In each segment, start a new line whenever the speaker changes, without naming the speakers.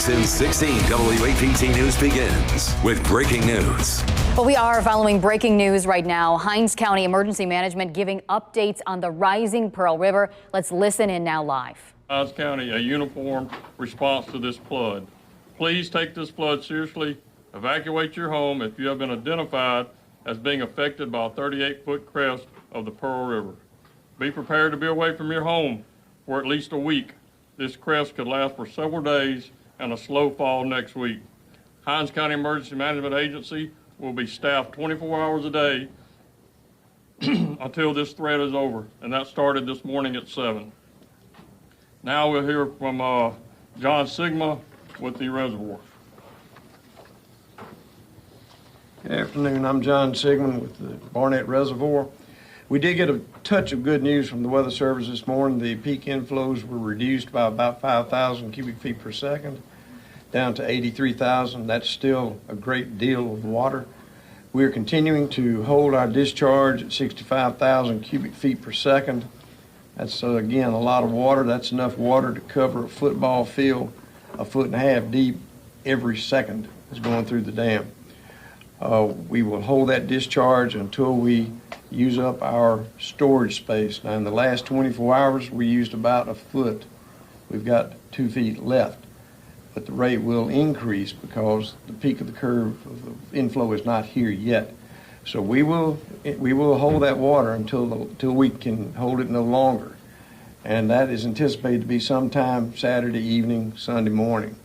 Since 16, WAPT News begins with breaking news.
Well, we are following breaking news right now. Hinds County Emergency Management giving updates on the rising Pearl River. Let's listen in now live.
Hinds County, a uniform response to this flood. Please take this flood seriously. Evacuate your home if you have been identified as being affected by a 38-foot crest of the Pearl River. Be prepared to be away from your home for at least a week. This crest could last for several days and a slow fall next week. Hinds County Emergency Management Agency will be staffed 24 hours a day until this threat is over, and that started this morning at 7. Now we'll hear from John Sigma with the reservoir.
Good afternoon. I'm John Sigmund with the Barnett Reservoir. We did get a touch of good news from the Weather Service this morning. The peak inflows were reduced by about 5,000 cubic feet per second, down to 83,000. That's still a great deal of water. We are continuing to hold our discharge at 65,000 cubic feet per second. That's, again, a lot of water. That's enough water to cover a football field 1.5 feet deep every second is going through the dam. We will hold that discharge until we use up our storage space. Now, in the last 24 hours, we used about a foot. We've got 2 feet left, but the rate will increase because the peak of the curve of the inflow is not here yet. So we will hold that water until we can hold it no longer, and that is anticipated to be sometime Saturday evening, Sunday morning.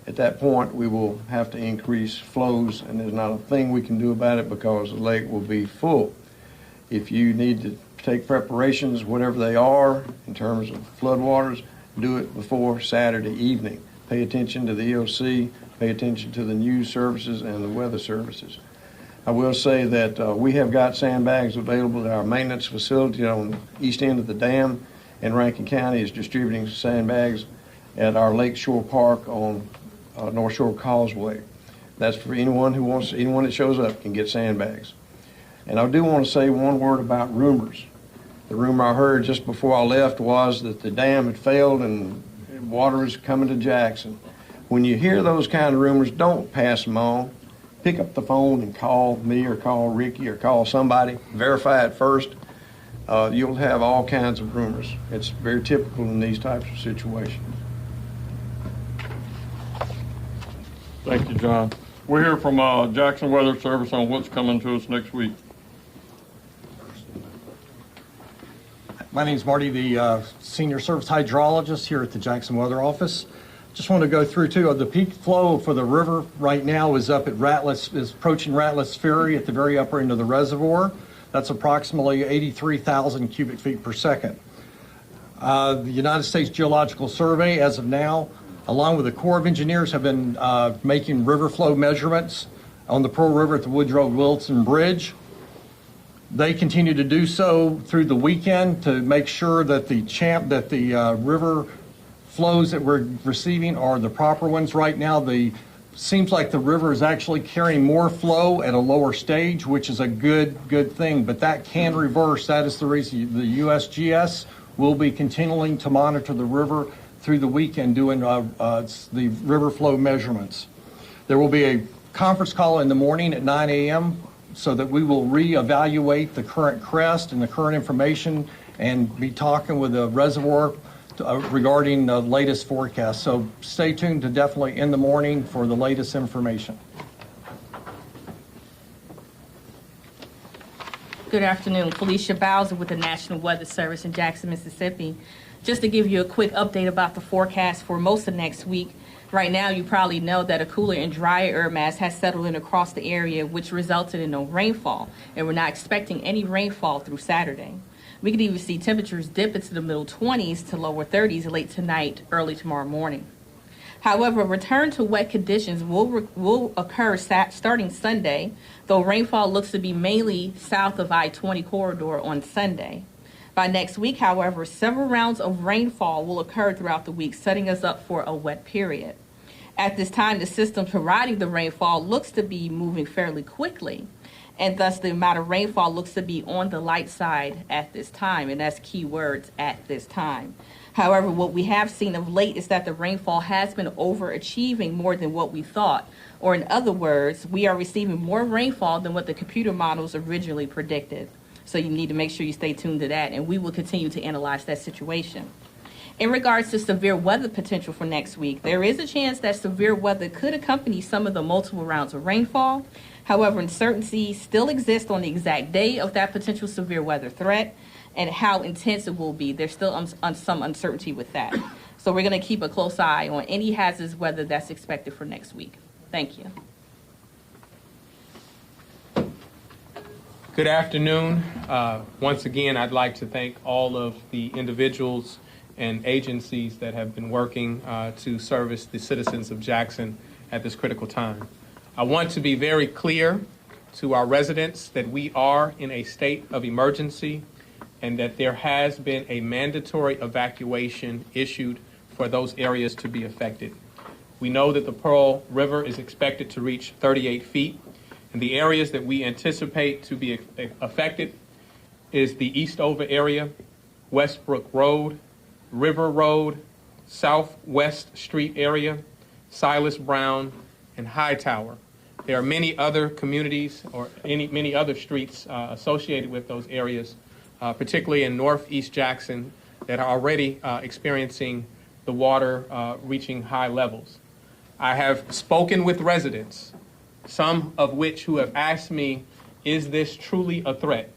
At that point, we will have to increase flows, and there's not a thing we can do about it because the lake will be full. If you need to take preparations, whatever they are, in terms of floodwaters, do it before Saturday evening. Pay attention to the EOC, pay attention to the news services and the weather services. I will say that we have got sandbags available at our maintenance facility on the east end of the dam, and Rankin County is distributing sandbags at our Lakeshore Park on North Shore Causeway. That's for anyone that shows up can get sandbags. And I do want to say one word about rumors. The rumor I heard just before I left was that the dam had failed and water is coming to Jackson. When you hear those kind of rumors, don't pass them on. Pick up the phone and call me or call Ricky or call somebody. Verify it first. You'll have all kinds of rumors. It's very typical in these types of situations.
Thank you, John. We'll hear from Jackson Weather Service on what's coming to us next week.
My name is Marty, the Senior Service Hydrologist here at the Jackson Weather Office. Just want to go through, too, the peak flow for the river right now is up at is approaching Rattless Ferry at the very upper end of the reservoir. That's approximately 83,000 cubic feet per second. The United States Geological Survey, as of now, along with the Corps of Engineers, have been making river flow measurements on the Pearl River at the Woodrow Wilson Bridge. They continue to do so through the weekend to make sure that the river flows that we're receiving are the proper ones. Right now, seems like the river is actually carrying more flow at a lower stage, which is a good thing. But that can reverse. That is the reason the USGS will be continuing to monitor the river through the weekend, doing the river flow measurements. There will be a conference call in the morning at 9 a.m. so that we will reevaluate the current crest and the current information and be talking with the reservoir regarding the latest forecast. So stay tuned to definitely in the morning for the latest information.
Good afternoon. Felicia Bowser with the National Weather Service in Jackson, Mississippi. Just to give you a quick update about the forecast for most of next week. Right now, you probably know that a cooler and drier air mass has settled in across the area, which resulted in no rainfall, and we're not expecting any rainfall through Saturday. We could even see temperatures dip into the middle 20s to lower 30s late tonight, early tomorrow morning. However, a return to wet conditions will occur starting Sunday, though rainfall looks to be mainly south of I-20 corridor on Sunday. By next week, however, several rounds of rainfall will occur throughout the week, setting us up for a wet period. At this time, the system providing the rainfall looks to be moving fairly quickly, and thus the amount of rainfall looks to be on the light side at this time, and that's key words, at this time. However, what we have seen of late is that the rainfall has been overachieving more than what we thought. Or in other words, we are receiving more rainfall than what the computer models originally predicted. So you need to make sure you stay tuned to that, and we will continue to analyze that situation. In regards to severe weather potential for next week, there is a chance that severe weather could accompany some of the multiple rounds of rainfall. However, uncertainty still exists on the exact day of that potential severe weather threat and how intense it will be. There's still some uncertainty with that. So we're going to keep a close eye on any hazardous weather that's expected for next week. Thank you.
Good afternoon. Once again, I'd like to thank all of the individuals and agencies that have been working to service the citizens of Jackson at this critical time. I want to be very clear to our residents that we are in a state of emergency and that there has been a mandatory evacuation issued for those areas to be affected. We know that the Pearl River is expected to reach 38 feet, and the areas that we anticipate to be affected is the Eastover area, Westbrook Road, River Road, Southwest Street area, Silas Brown, and Hightower. There are many other communities or many other streets associated with those areas, particularly in Northeast Jackson, that are already experiencing the water reaching high levels. I have spoken with residents, some of which who have asked me, is this truly a threat?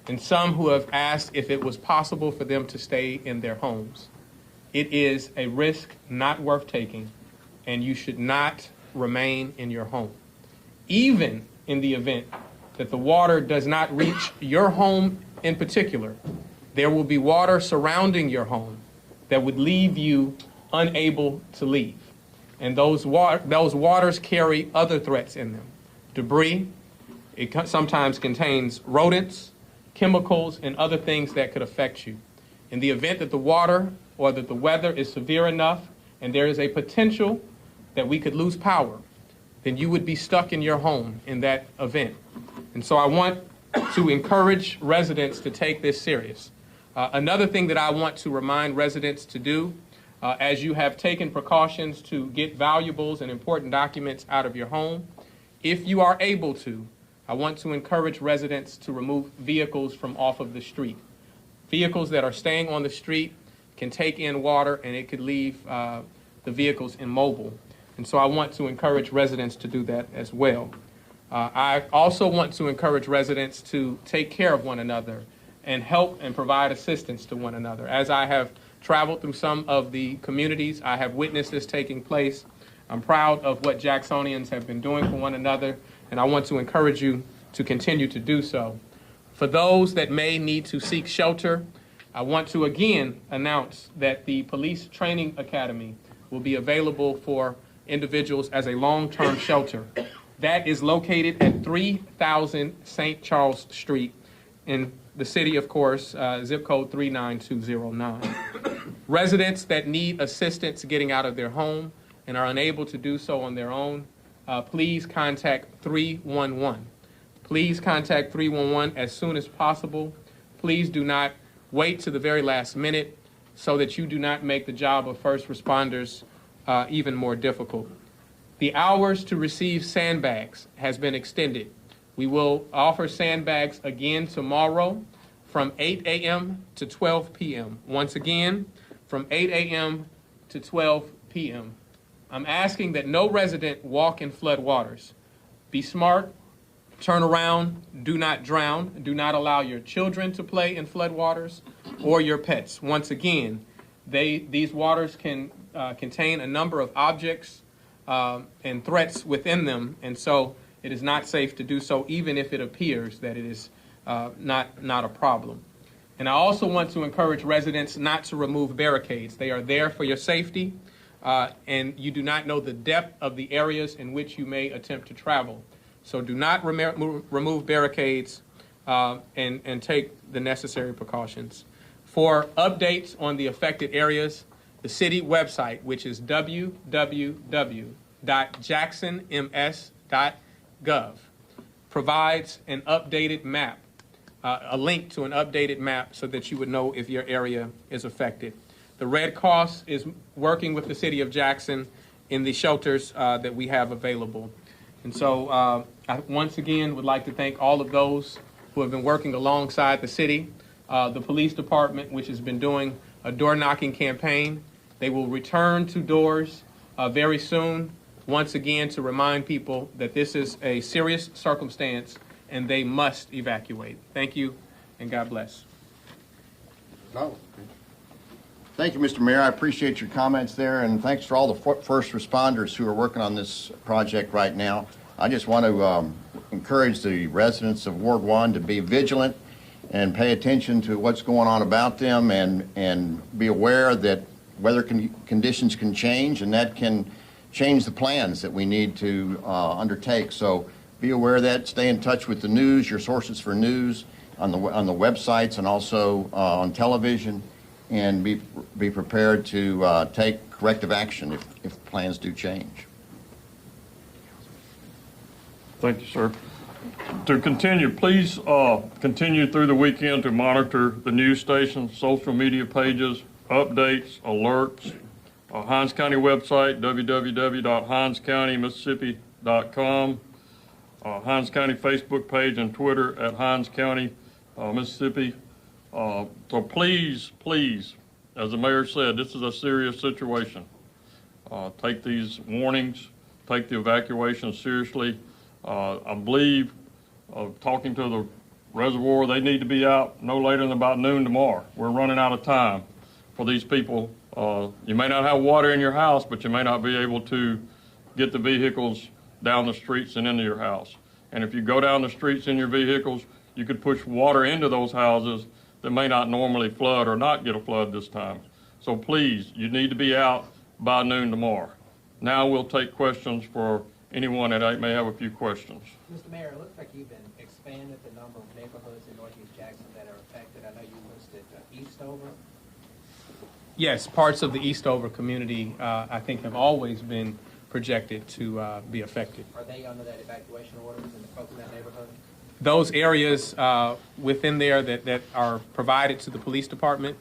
And some who have asked if it was possible for them to stay in their homes. It is a risk not worth taking, and you should not remain in your home. Even in the event that the water does not reach your home in particular, there will be water surrounding your home that would leave you unable to leave. And those waters carry other threats in them. Debris, it sometimes contains rodents, chemicals, and other things that could affect you. In the event that the water or that the weather is severe enough and there is a potential that we could lose power, then you would be stuck in your home in that event. And so I want to encourage residents to take this serious. Another thing that I want to remind residents to do, as you have taken precautions to get valuables and important documents out of your home, if you are able to, I want to encourage residents to remove vehicles from off of the street. Vehicles that are staying on the street can take in water and it could leave the vehicles immobile. And so I want to encourage residents to do that as well. I also want to encourage residents to take care of one another and help and provide assistance to one another. As I have traveled through some of the communities, I have witnessed this taking place. I'm proud of what Jacksonians have been doing for one another, and I want to encourage you to continue to do so. For those that may need to seek shelter, I want to again announce that the Police Training Academy will be available for individuals as a long-term shelter. That is located at 3000 St. Charles Street in the city, of course, zip code 39209. Residents that need assistance getting out of their home and are unable to do so on their own, please contact 311. Please contact 311 as soon as possible. Please do not wait to the very last minute so that you do not make the job of first responders even more difficult. The hours to receive sandbags has been extended. We will offer sandbags again tomorrow from 8 a.m. to 12 p.m. Once again, from 8 a.m. to 12 p.m. I'm asking that no resident walk in flood waters. Be smart, turn around, do not drown, do not allow your children to play in flood waters or your pets. Once again, these waters can contain a number of objects and threats within them, and so it is not safe to do so, even if it appears that it is not a problem. And I also want to encourage residents not to remove barricades. They are there for your safety, and you do not know the depth of the areas in which you may attempt to travel. So do not remove barricades and take the necessary precautions. For updates on the affected areas, the city website, which is www.jacksonms.gov, provides an updated map, a link to an updated map so that you would know if your area is affected. The Red Cross is working with the city of Jackson in the shelters that we have available. And so I once again would like to thank all of those who have been working alongside the city, the police department, which has been doing a door knocking campaign. They will return to doors very soon, once again to remind people that this is a serious circumstance and they must evacuate. Thank you, and God bless.
No. Thank you, Mr. Mayor. I appreciate your comments there, and thanks for all the first responders who are working on this project right now. I just want to encourage the residents of Ward 1 to be vigilant and pay attention to what's going on about them, and be aware that weather conditions can change, and that can change the plans that we need to undertake. So be aware of that. Stay in touch with the news, your sources for news on the websites and also on television, and be prepared to take corrective action if plans do change.
Thank you, sir. To continue, please continue through the weekend to monitor the news stations, social media pages, updates, alerts, Hinds County website, www.hindscountymississippi.com, Hinds County Facebook page and Twitter at Hinds County, Mississippi. So please, as the mayor said, this is a serious situation. Take these warnings, take the evacuation seriously. I believe, talking to the reservoir, they need to be out no later than about noon tomorrow. We're running out of time for these people. You may not have water in your house, but you may not be able to get the vehicles down the streets and into your house. And if you go down the streets in your vehicles, you could push water into those houses that may not normally flood or not get a flood this time. So please, you need to be out by noon tomorrow. Now we'll take questions for anyone that may have a few questions.
Mr. Mayor, it looks like you've been expanded the number of neighborhoods in Northeast Jackson that are affected. I know you listed Eastover.
Yes, parts of the Eastover community, I think, have always been projected to be affected.
Are they under that evacuation orders and the folks in that neighborhood?
Those areas within there that are provided to the police department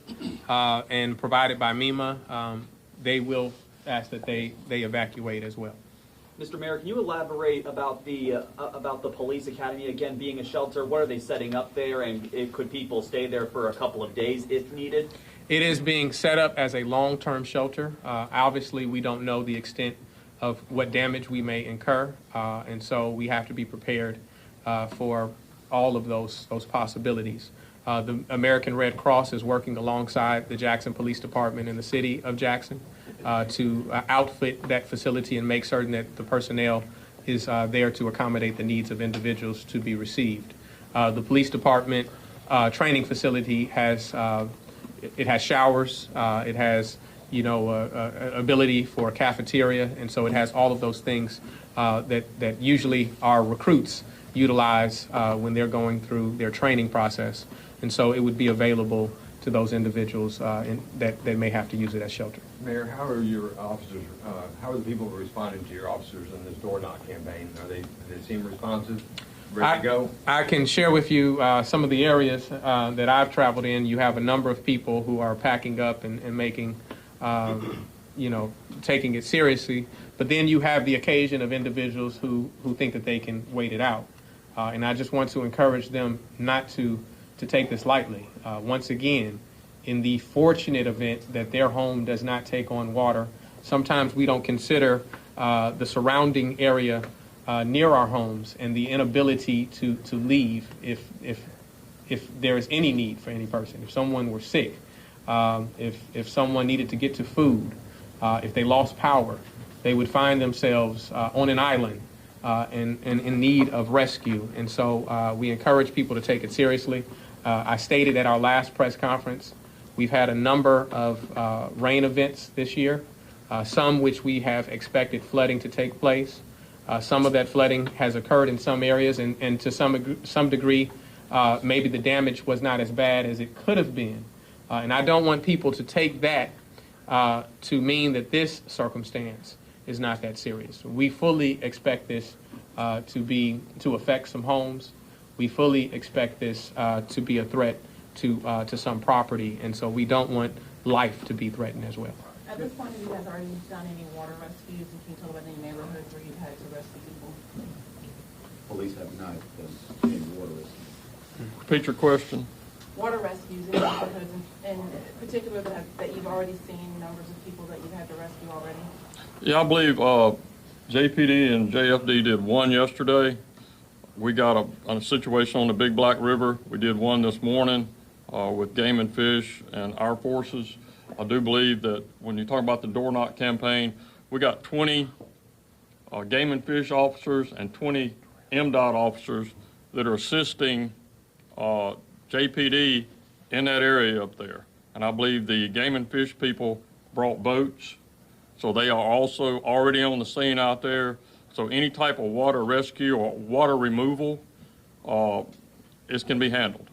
and provided by MEMA, they will ask that they evacuate as well.
Mr. Mayor, can you elaborate about the police academy again being a shelter? What are they setting up there, and could people stay there for a couple of days if needed?
It is being set up as a long-term shelter. Obviously, we don't know the extent of what damage we may incur, and so we have to be prepared for all of those possibilities. The American Red Cross is working alongside the Jackson Police Department and the city of Jackson to outfit that facility and make certain that the personnel is there to accommodate the needs of individuals to be received. The police department training facility has showers, it has ability for a cafeteria, and so it has all of those things that usually our recruits utilize when they're going through their training process, and so it would be available to those individuals that may have to use it as shelter.
Mayor, how are your officers, how are the people responding to your officers in this door knock campaign? Do they seem responsive, ready to go? I
can share with you some of the areas that I've traveled in. You have a number of people who are packing up and making, taking it seriously. But then you have the occasion of individuals who think that they can wait it out. And I just want to encourage them not to take this lightly. Once again, in the fortunate event that their home does not take on water, sometimes we don't consider the surrounding area near our homes and the inability to leave if there is any need for any person. If someone were sick, if someone needed to get to food, if they lost power, they would find themselves on an island and in need of rescue. And so we encourage people to take it seriously. I stated at our last press conference, we've had a number of rain events this year, some which we have expected flooding to take place. Some of that flooding has occurred in some areas, and to some degree, maybe the damage was not as bad as it could have been. And I don't want people to take that to mean that this circumstance is not that serious. We fully expect this to affect some homes. We fully expect this to be a threat to some property, and so we don't want life to be threatened as well.
At this point, have you guys already done any water rescues? And can you talk about any neighborhoods where you've had to rescue people?
Police have not done any water rescue.
Repeat your question.
Water rescues in neighborhoods in particular that you've already seen numbers of people that you've had to rescue already?
Yeah, I believe JPD and JFD did one yesterday. We got a situation on the Big Black River. We did one this morning with Game and Fish and our forces. I do believe that when you talk about the door knock campaign, we got 20 Game and Fish officers and 20 MDOT officers that are assisting JPD in that area up there. And I believe the Game and Fish people brought boats, so they are also already on the scene out there. So any type of water rescue or water removal can be handled.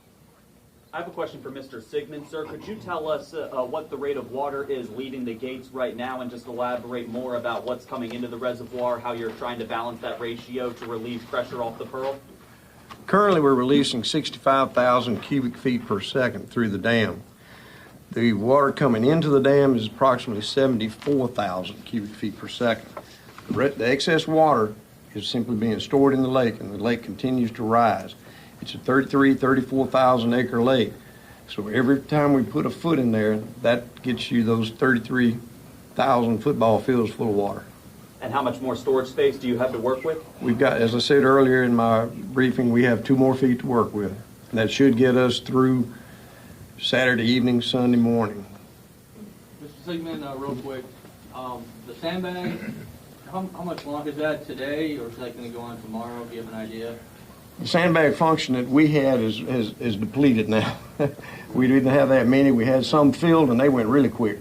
I have a question for Mr. Sigmund, sir. Could you tell us what the rate of water is leaving the gates right now, and just elaborate more about what's coming into the reservoir, how you're trying to balance that ratio to relieve pressure off the Pearl?
Currently, we're releasing 65,000 cubic feet per second through the dam. The water coming into the dam is approximately 74,000 cubic feet per second. The excess water is simply being stored in the lake, and the lake continues to rise. It's a 34,000 acre lake. So every time we put a foot in there, that gets you those 33,000 football fields full of water.
And how much more storage space do you have to work with?
We've got, as I said earlier in my briefing, we have 2 more feet to work with. And that should get us through Saturday evening, Sunday morning.
Mr. Sigmund, real quick, the sandbag, how much longer is that today, or is that going to go on tomorrow? Do you have an idea?
The sandbag function that we had is depleted now. We didn't have that many. We had some filled, and they went really quick.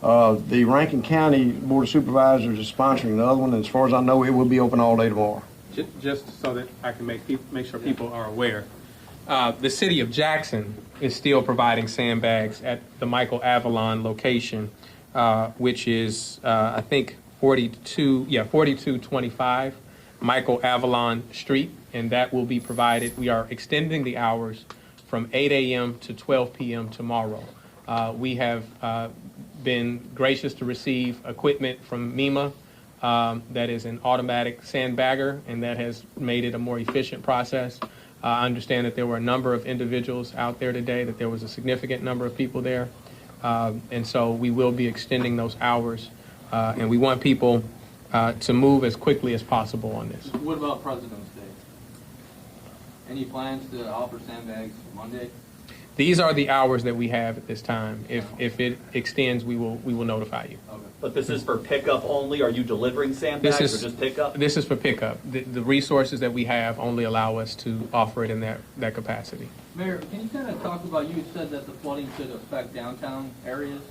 The Rankin County Board of Supervisors is sponsoring the other one, and as far as I know, it will be open all day tomorrow.
Just so that I can make sure people are aware, the city of Jackson is still providing sandbags at the Michael Avalon location, which is I think 4225 Michael Avalon Street, and that will be provided. We are extending the hours from 8 a.m. to 12 p.m. tomorrow. We have been gracious to receive equipment from MEMA that is an automatic sandbagger, and that has made it a more efficient process. I understand that there were a number of individuals out there today, that there was a significant number of people there, and so we will be extending those hours, and we want people to move as quickly as possible on this.
What about President's Day? Any plans to offer sandbags Monday?
These are the hours that we have at this time. If it extends, we will notify you.
Okay.
But this is for pickup only? Are you delivering sandbags or just pickup?
This is for pickup. The resources that we have only allow us to offer it in that capacity.
Mayor, can you kind of talk about, you said that the flooding should affect downtown areas.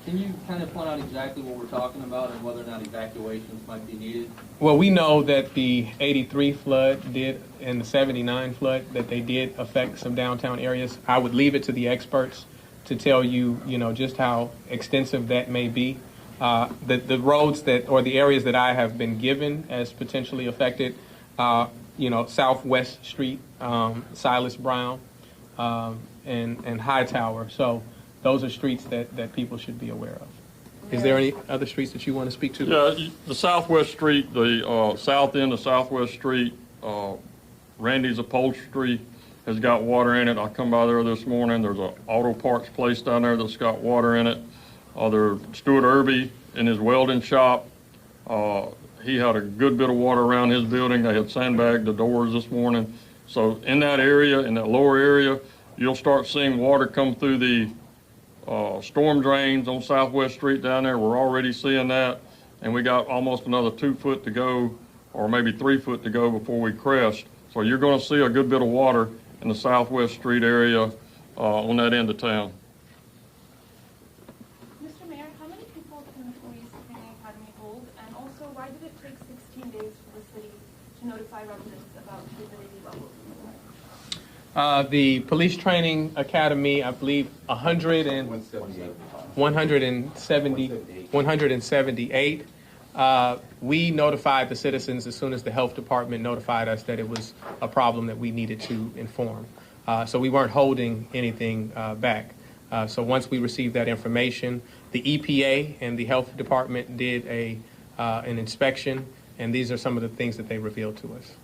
Can you kind of point out exactly what we're talking about and whether or not evacuations might be needed?
Well, we know that the 83 flood did and the 79 flood, that they did affect some downtown areas. I would leave it to the experts to tell you, just how extensive that may be. The roads or the areas that I have been given as potentially affected, Southwest Street, Silas Brown, and Hightower. So those are streets that people should be aware of. Is there any other streets that you want to speak to?
Yeah, the Southwest Street, the south end of Southwest Street, Randy's Upholstery has got water in it. I come by there this morning. There's an auto parts place down there that's got water in it. There's Stuart Irby in his welding shop. He had a good bit of water around his building. They had sandbagged the doors this morning. So in that area, in that lower area, you'll start seeing water come through the storm drains on Southwest Street down there. We're already seeing that, and we got almost another 2 foot to go, or maybe 3 foot to go before we crest. So you're going to see a good bit of water in the Southwest Street area on that end of town.
Mr. Mayor, how many people can the Police Training Academy hold? And also, why did it take 16 days for the city to notify residents about the humidity levels?
The Police Training Academy, I believe 178. We notified the citizens as soon as the health department notified us that it was a problem that we needed to inform. So we weren't holding anything back. So once we received that information, the EPA and the health department did an inspection, and these are some of the things that they revealed to us.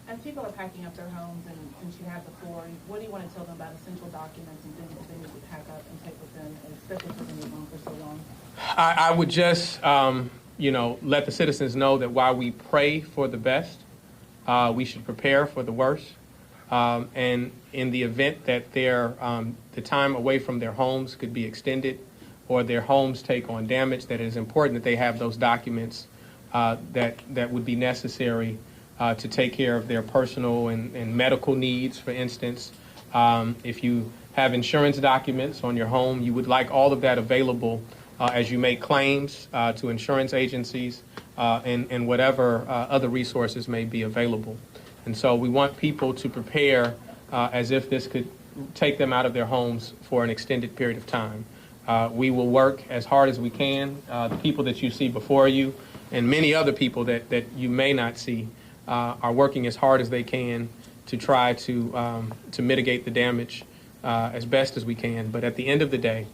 As people are packing up their homes, and since you have the floor, what do you want to tell them about essential documents and things that they need to pack up and take with them, and especially if they've been gone for so long?
I would just, let the citizens know that while we pray for the best, we should prepare for the worst. And in the event that the time away from their homes could be extended, or their homes take on damage, that it is important that they have those documents that would be necessary to take care of their personal and medical needs, for instance. If you have insurance documents on your home, you would like all of that available as you make claims to insurance agencies and whatever other resources may be available. And so we want people to prepare as if this could take them out of their homes for an extended period of time. We will work as hard as we can. The people that you see before you and many other people that you may not see are working as hard as they can to try to mitigate the damage as best as we can. But at the end of the day,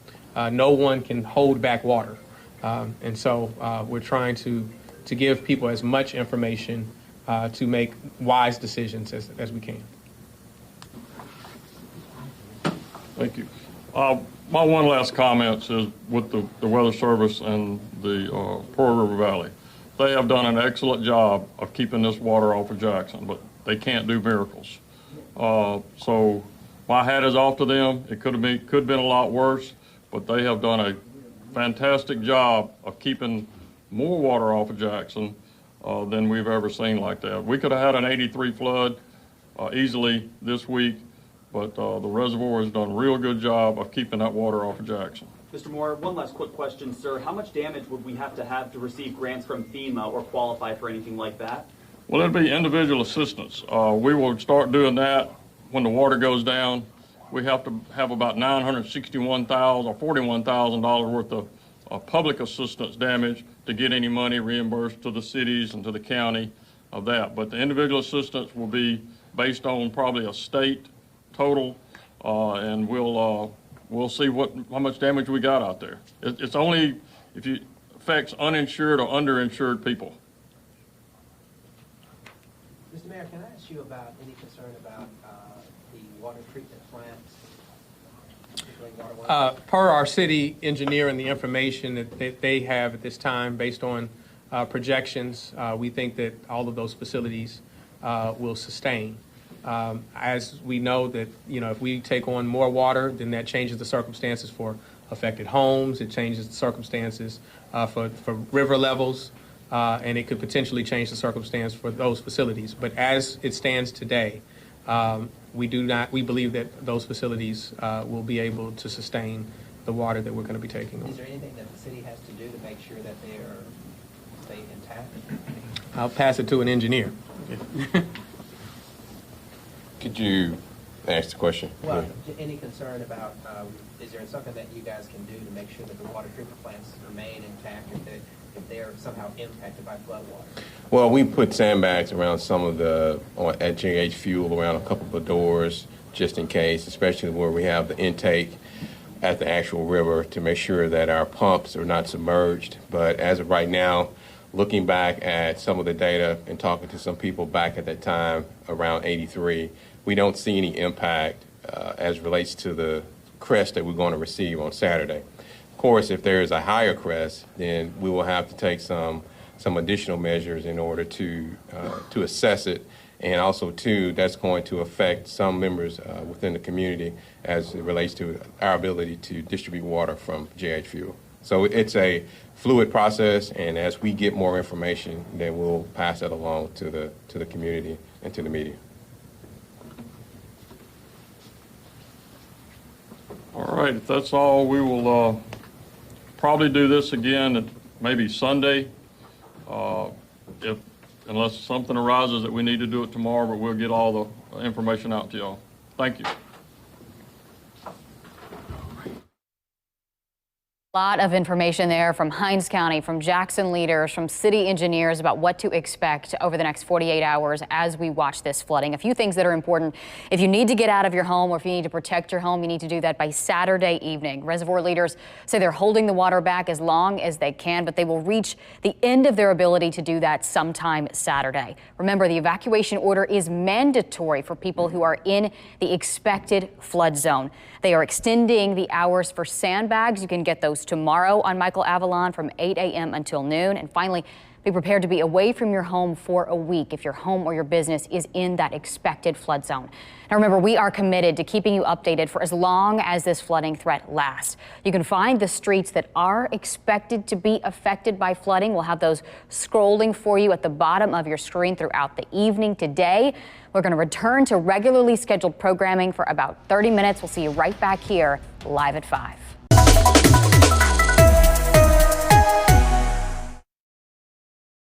no one can hold back water. And so we're trying to give people as much information to make wise decisions as we can.
Thank you. My one last comment is with the Weather Service and the Pearl River Valley. They have done an excellent job of keeping this water off of Jackson, but they can't do miracles. So my hat is off to them. It could have been a lot worse, but they have done a fantastic job of keeping more water off of Jackson than we've ever seen like that. We could have had an 83 flood easily this week, but the reservoir has done a real good job of keeping that water off of Jackson.
Mr. Moore, one last quick question, sir. How much damage would we have to receive grants from FEMA or qualify for anything like that?
Well, it'll be individual assistance. We will start doing that when the water goes down. We have to have about $961,000 or $41,000 worth of public assistance damage to get any money reimbursed to the cities and to the county of that. But the individual assistance will be based on probably a state total, and we'll see how much damage we got out there. It's only if it affects uninsured or underinsured people.
Mr. Mayor, can I ask you about any concern about the water treatment plants?
Per our city engineer and the information that they have at this time, based on projections, we think that all of those facilities will sustain. As we know that, if we take on more water, then that changes the circumstances for affected homes. It changes the circumstances for river levels, and it could potentially change the circumstance for those facilities. But as it stands today, we believe that those facilities will be able to sustain the water that we're going to be taking on.
Is there anything that the city has to do to make sure that they are staying intact?
I'll pass it to an engineer.
Could you ask the question?
Well, any concern about, is there something that you guys can do to make sure that the water treatment plants remain intact if they are somehow impacted by floodwaters?
Well, we put sandbags around some of at JH Fuel, around a couple of doors, just in case, especially where we have the intake at the actual river, to make sure that our pumps are not submerged. But as of right now, looking back at some of the data and talking to some people back at that time, around 83, we don't see any impact as it relates to the crest that we're going to receive on Saturday. Of course, if there is a higher crest, then we will have to take some additional measures in order to assess it, and also too, that's going to affect some members within the community as it relates to our ability to distribute water from JH Fuel. So it's a fluid process, and as we get more information, then we'll pass that along to the community and to the media.
All right, if that's all, we will probably do this again maybe Sunday, unless something arises that we need to do it tomorrow, but we'll get all the information out to y'all. Thank you.
A lot of information there from Hinds County, from Jackson leaders, from city engineers about what to expect over the next 48 hours as we watch this flooding. A few things that are important. If you need to get out of your home or if you need to protect your home, you need to do that by Saturday evening. Reservoir leaders say they're holding the water back as long as they can, but they will reach the end of their ability to do that sometime Saturday. Remember, the evacuation order is mandatory for people who are in the expected flood zone. They are extending the hours for sandbags. You can get those tomorrow on Michael Avalon from 8 a.m. until noon. And finally, be prepared to be away from your home for a week if your home or your business is in that expected flood zone. Now remember, we are committed to keeping you updated for as long as this flooding threat lasts. You can find the streets that are expected to be affected by flooding. We'll have those scrolling for you at the bottom of your screen throughout the evening today. We're going to return to regularly scheduled programming for about 30 minutes. We'll see you right back here live at 5.